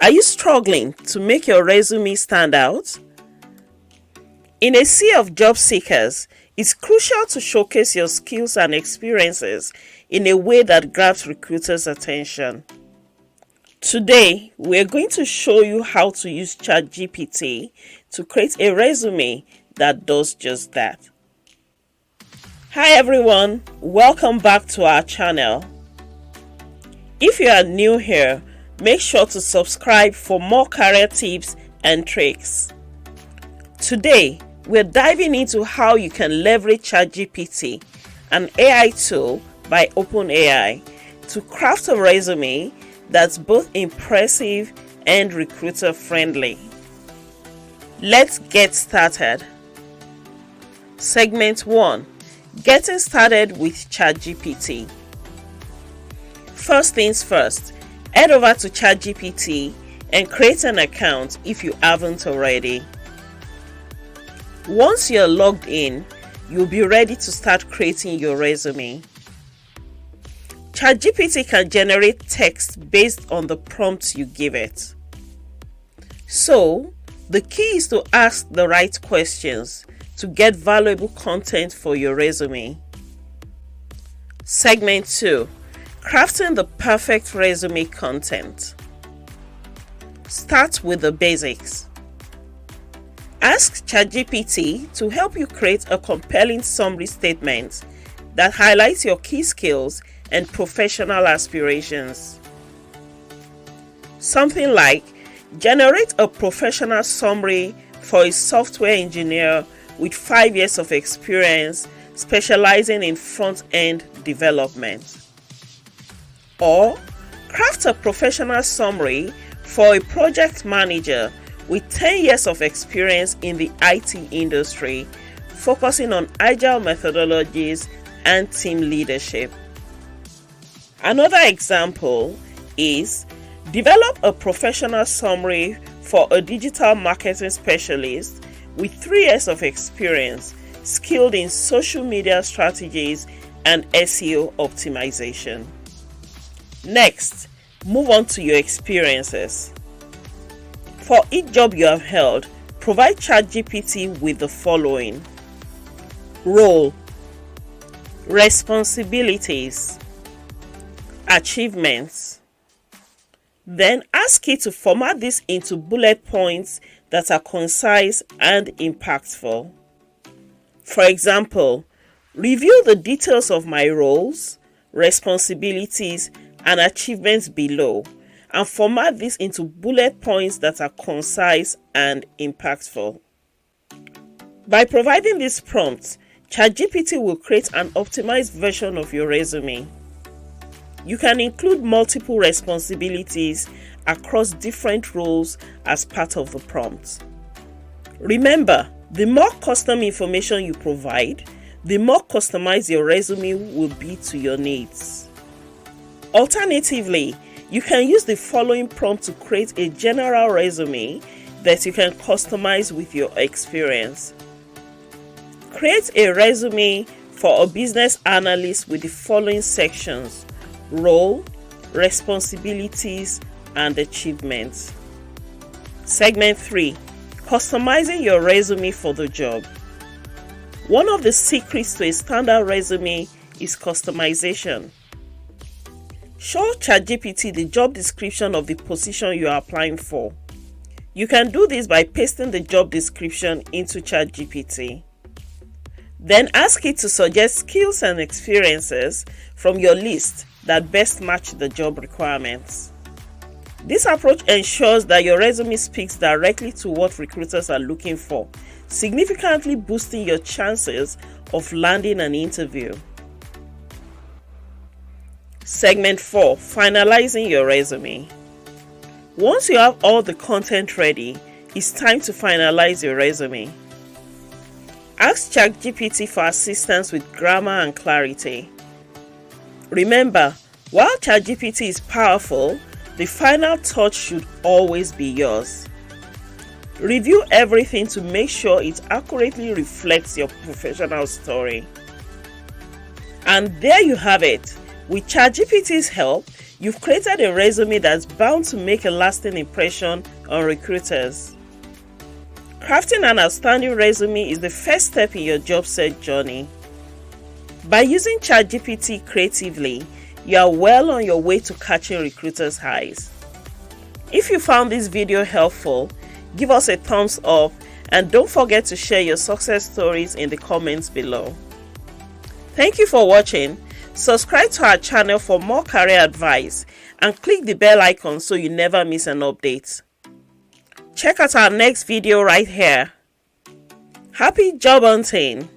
Are you struggling to make your resume stand out? In a sea of job seekers, it's crucial to showcase your skills and experiences in a way that grabs recruiters' attention. Today, we're going to show you how to use ChatGPT to create a resume that does just that. Hi everyone, welcome back to our channel. If you are new here, make sure to subscribe for more career tips and tricks. Today, we're diving into how you can leverage ChatGPT, an AI tool by OpenAI, to craft a resume that's both impressive and recruiter friendly. Let's get started. Segment 1. Getting started with ChatGPT. First things first, head over to ChatGPT and create an account if you haven't already. Once you're logged in, you'll be ready to start creating your resume. ChatGPT can generate text based on the prompts you give it. So, the key is to ask the right questions to get valuable content for your resume. Segment 2. Crafting the perfect resume content. Start with the basics. Ask ChatGPT to help you create a compelling summary statement that highlights your key skills and professional aspirations. Something like, generate a professional summary for a software engineer with 5 years of experience specializing in front-end development. Or, craft a professional summary for a project manager with 10 years of experience in the IT industry, focusing on agile methodologies and team leadership. Another example is, develop a professional summary for a digital marketing specialist with 3 years of experience, skilled in social media strategies and SEO optimization. Next, move on to your experiences. For each job you have held, provide ChatGPT with the following: role, responsibilities, achievements. Then ask it to format this into bullet points that are concise and impactful. For example, review the details of my roles, responsibilities, and achievements below, and format this into bullet points that are concise and impactful. By providing these prompts, ChatGPT will create an optimized version of your resume. You can include multiple responsibilities across different roles as part of the prompt. Remember, the more custom information you provide, the more customized your resume will be to your needs. Alternatively, you can use the following prompt to create a general resume that you can customize with your experience. Create a resume for a business analyst with the following sections: role, responsibilities, and achievements. Segment 3. Customizing your resume for the job. One of the secrets to a standard resume is customization. Show ChatGPT the job description of the position you are applying for. You can do this by pasting the job description into ChatGPT. Then ask it to suggest skills and experiences from your list that best match the job requirements. This approach ensures that your resume speaks directly to what recruiters are looking for, significantly boosting your chances of landing an interview. Segment 4. Finalizing your resume. Once you have all the content ready, it's time to finalize your resume. Ask ChatGPT for assistance with grammar and clarity. Remember, while ChatGPT is powerful, the final touch should always be yours. Review everything to make sure it accurately reflects your professional story. And there you have it. With ChatGPT's help, You've created a resume that's bound to make a lasting impression on recruiters. Crafting an outstanding resume is the first step in your job search journey. By using ChatGPT creatively, you are well on your way to catching recruiters' eyes. If you found this video helpful, give us a thumbs up and don't forget to share your success stories in the comments below. Thank you for watching. Subscribe to our channel for more career advice and click the bell icon so you never miss an update. Check out our next video right here. Happy job hunting!